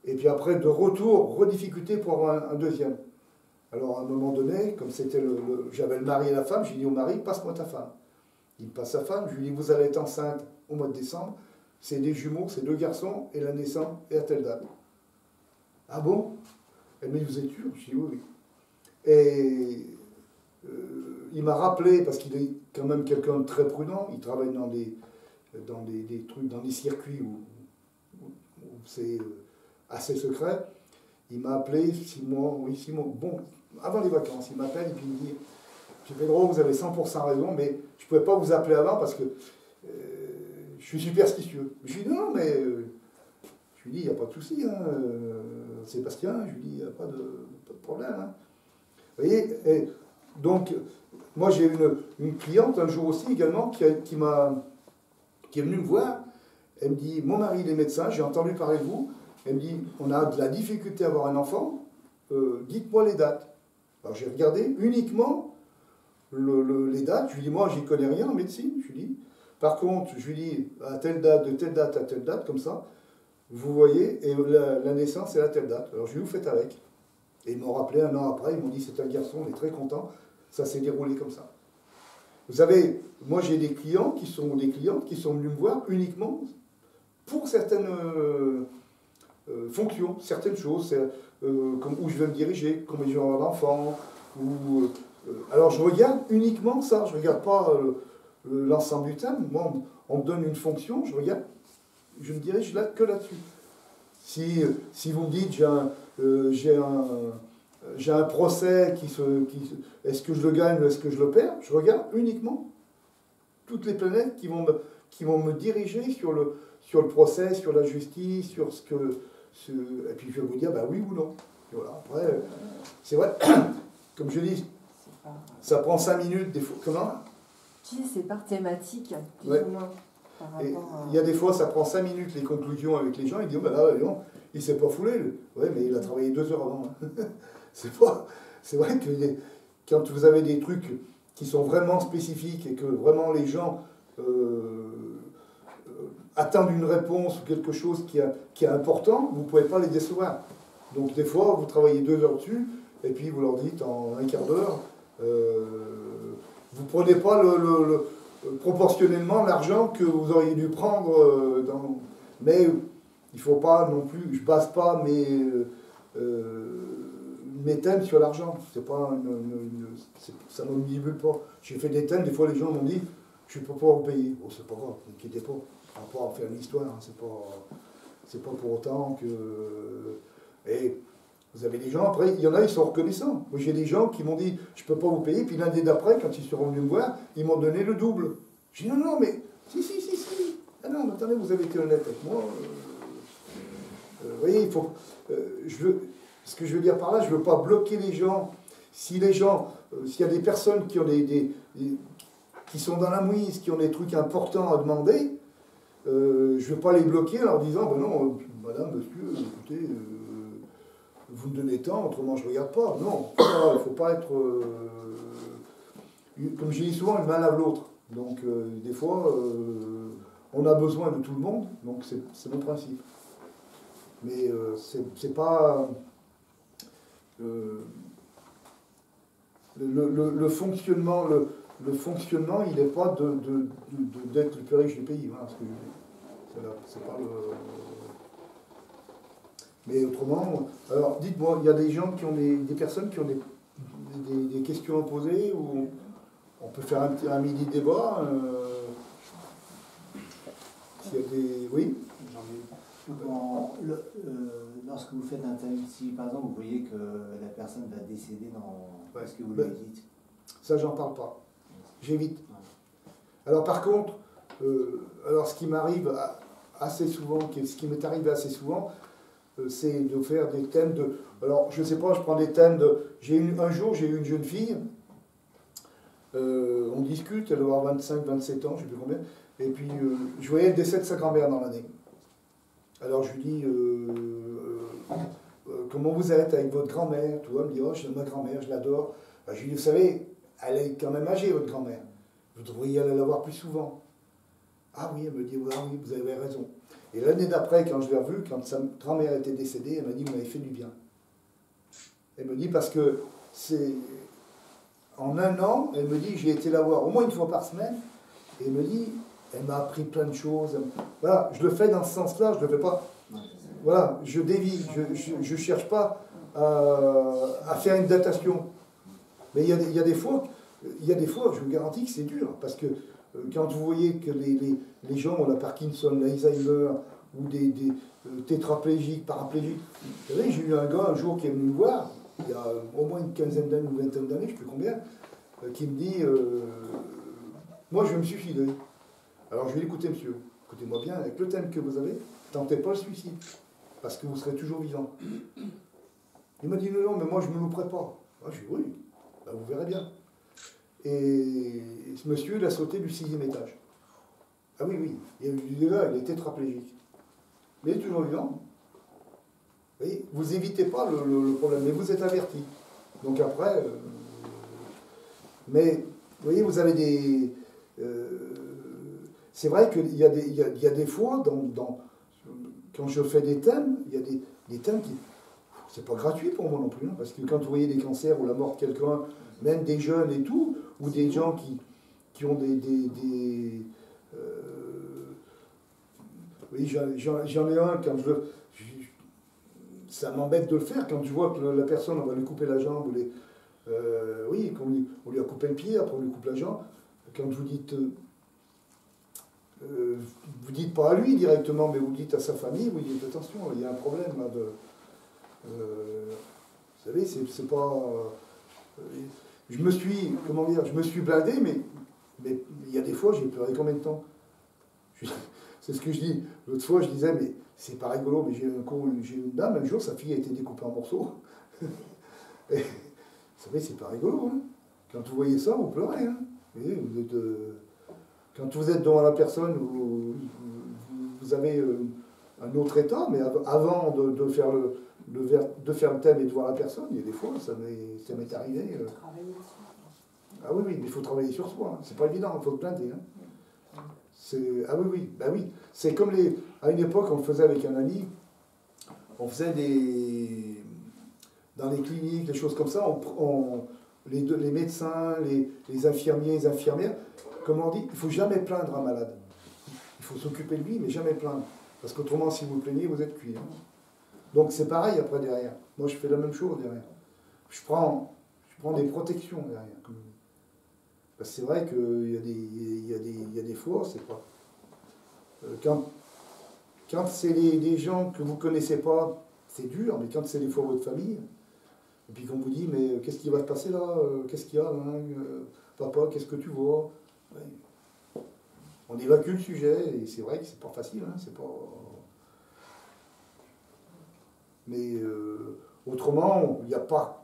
Et puis après, de retour, redifficulté pour avoir un deuxième. Alors à un moment donné, comme c'était j'avais le mari et la femme, j'ai dit au mari, passe-moi ta femme. Il me passe sa femme, je lui dis, vous allez être enceinte au mois de décembre, c'est des jumeaux, c'est 2 garçons, et la naissance est à telle date. Ah bon? Elle me dit, vous êtes sûr? Je dis, oui, oui. Et il m'a rappelé, parce qu'il est quand même quelqu'un de très prudent, il travaille dans des trucs, dans des circuits où c'est assez secret. il m'a appelé 6 mois, oui, 6 mois, bon, avant les vacances, il m'appelle et puis il me dit, j'ai fait Pedro, vous avez 100% raison, mais je ne pouvais pas vous appeler avant parce que je suis superstitieux. Je lui dis, non, mais je lui dis, il n'y a pas de souci, hein, Sébastien, je lui dis, il n'y a pas de problème. Hein. Vous voyez, et donc, moi j'ai une cliente un jour aussi également qui est venue me voir. Elle me dit, mon mari il est médecin, j'ai entendu parler de vous. Elle me dit, on a de la difficulté à avoir un enfant, dites-moi les dates. Alors j'ai regardé uniquement les dates. Je lui dis, moi j'y connais rien en médecine. Je lui dis, par contre, je lui dis, à telle date, de telle date à telle date, comme ça, vous voyez, et la naissance est à telle date. Alors je lui dis, vous faites avec. Et ils m'ont rappelé un an après, ils m'ont dit, c'est un garçon, on est très content. Ça s'est déroulé comme ça. Vous savez, moi j'ai des clients qui sont venus me voir uniquement pour certaines fonctions, certaines choses, comme où je vais me diriger, combien je vais avoir d'enfants, alors je regarde uniquement ça, je ne regarde pas l'ensemble du thème. Moi on me donne une fonction, je regarde, je me dirige que là-dessus. Si vous me dites j'ai un procès est-ce que je le gagne ou est-ce que je le perds, je regarde uniquement toutes les planètes qui vont me diriger sur le procès, sur la justice, sur et puis je vais vous dire bah oui ou non. Et voilà. Après, c'est vrai, comme je dis, ça prend 5 minutes des fois. Comment? Tu sais, c'est par thématique, plus ouais. ou moins. Il y a des fois, ça prend 5 minutes les conclusions avec les gens, ils disent oh, bah là, non, il s'est pas foulé. Oui, mais il a travaillé 2 heures avant. Hein. C'est vrai que quand vous avez des trucs qui sont vraiment spécifiques et que vraiment les gens attendent une réponse ou quelque chose qui est important, vous ne pouvez pas les décevoir. Donc des fois, vous travaillez 2 heures dessus et puis vous leur dites en un quart d'heure, vous ne prenez pas proportionnellement l'argent que vous auriez dû prendre mais il ne faut pas non plus, je ne base pas mes thèmes sur l'argent. C'est pas ça ne me divulgue pas. J'ai fait des thèmes, des fois les gens m'ont dit je ne peux pas vous payer. Bon, c'est pas grave, ne inquiétez pas. On va pas en faire une histoire, hein. C'est pas pour autant que. Et vous avez des gens, après, il y en a, ils sont reconnaissants. Moi j'ai des gens qui m'ont dit je ne peux pas vous payer, puis l'année d'après, quand ils sont venus me voir, ils m'ont donné le double. J'ai dit non, mais si. Ah non, mais attendez, vous avez été honnête avec moi. Vous voyez, il faut. Ce que je veux dire par là, je ne veux pas bloquer les gens. Si les gens, s'il y a des personnes qui ont qui sont dans la mouise, qui ont des trucs importants à demander, je ne veux pas les bloquer en leur disant ben non, madame, monsieur, écoutez, vous me donnez tant, autrement je ne regarde pas. Non, il ne faut pas être, comme je dis souvent, une main lave l'autre. Donc des fois, on a besoin de tout le monde, donc c'est mon principe. Mais c'est pas. Le fonctionnement, il n'est pas d'être le plus riche du pays. Voilà ce que je dis. C'est pas le. Mais autrement, alors dites-moi, il y a des gens qui ont des personnes qui ont des questions à poser ou on peut faire un midi débat. S'il y a des. Oui. Lorsque vous faites un thème, si par exemple vous voyez que la personne va décéder dans ce que vous lui dites. Ça, j'en parle pas. J'évite. Ouais. Alors par contre, ce qui m'arrive assez souvent, ce qui m'est arrivé assez souvent, c'est de faire des thèmes de. Alors je sais pas, je prends des thèmes de. Un jour, j'ai eu une jeune fille. On discute, elle doit avoir 25, 27 ans, je ne sais plus combien. Et puis je voyais le décès de sa grand-mère dans l'année. Alors je lui dis, comment vous êtes avec votre grand-mère? Tout le monde me dit, oh, j'aime ma grand-mère, je l'adore. Ben, je lui dis, vous savez, elle est quand même âgée, votre grand-mère. Vous devriez aller la voir plus souvent. Ah oui, elle me dit, ah oui, vous avez raison. Et l'année d'après, quand je l'ai revue, quand sa grand-mère était décédée, elle m'a dit, vous m'avez fait du bien. Elle me dit, parce que c'est... En un an, elle me dit, j'ai été la voir au moins une fois par semaine, et elle me dit... Elle m'a appris plein de choses. Voilà, je le fais dans ce sens-là, je ne le fais pas. Voilà, je dévie, je ne cherche pas à faire une datation. Mais il y a des fois, je vous garantis que c'est dur. Parce que quand vous voyez que les gens ont la Parkinson, l'Alzheimer, ou des tétraplégiques, paraplégiques. Vous savez, j'ai eu un gars un jour qui est venu me voir, il y a au moins une quinzaine d'années ou vingtaine d'années, je ne sais plus combien, qui me dit moi je vais me suicider. Alors je vais l'écouter, monsieur. Écoutez-moi bien, avec le thème que vous avez, tentez pas le suicide, parce que vous serez toujours vivant. Il m'a dit non, mais moi je ne me louperai pas. Moi je dis oui, ben, vous verrez bien. Et ce monsieur, il a sauté du 6e étage. Ah oui, oui, il est là, il est tétraplégique. Mais il est toujours vivant. Vous voyez, vous évitez pas le problème, mais vous êtes averti. Donc après, mais vous voyez, vous avez des... c'est vrai qu'il y a des fois, quand je fais des thèmes, il y a des thèmes qui... C'est pas gratuit pour moi non plus, hein, parce que quand vous voyez des cancers ou la mort de quelqu'un, même des jeunes et tout, ou des gens qui ont oui, j'en ai un, quand ça m'embête de le faire, quand je vois que la personne, on va lui couper la jambe, oui, on lui a coupé le pied, après on lui coupe la jambe, quand vous dites pas à lui directement, mais vous dites à sa famille, vous dites attention, il y a un problème là, vous savez, c'est pas... je me suis blindé, mais il y a des fois, j'ai pleuré combien de temps? C'est ce que je dis. L'autre fois, je disais, mais c'est pas rigolo, mais j'ai une dame, un jour, sa fille a été découpée en morceaux. Et, vous savez, c'est pas rigolo. Hein. Quand vous voyez ça, vous pleurez. Hein. Vous voyez, quand vous êtes devant la personne, vous avez un autre état, mais avant de faire le thème et de voir la personne, il y a des fois, ça m'est arrivé. Ah oui, oui, mais il faut travailler sur soi. Hein. C'est pas évident, il faut se blinder. Hein. Ah oui, oui, ben oui. C'est comme à une époque, on le faisait avec un ami, on faisait dans les cliniques, des choses comme ça, les médecins, les infirmiers, les infirmières, comme on dit, il ne faut jamais plaindre un malade. Il faut s'occuper de lui, mais jamais plaindre. Parce qu'autrement, si vous plaignez, vous êtes cuit. Hein. Donc c'est pareil après derrière. Moi, je fais la même chose derrière. Je prends des protections derrière. Parce que c'est vrai qu'il y a des fois, c'est pas... Quand c'est des gens que vous ne connaissez pas, c'est dur, mais quand c'est des fois votre famille, et puis qu'on vous dit, mais qu'est-ce qui va se passer là? Qu'est-ce qu'il y a hein? Papa, qu'est-ce que tu vois? Ouais. On évacue le sujet, et c'est vrai que c'est pas facile, hein, c'est pas... Mais autrement, il n'y a pas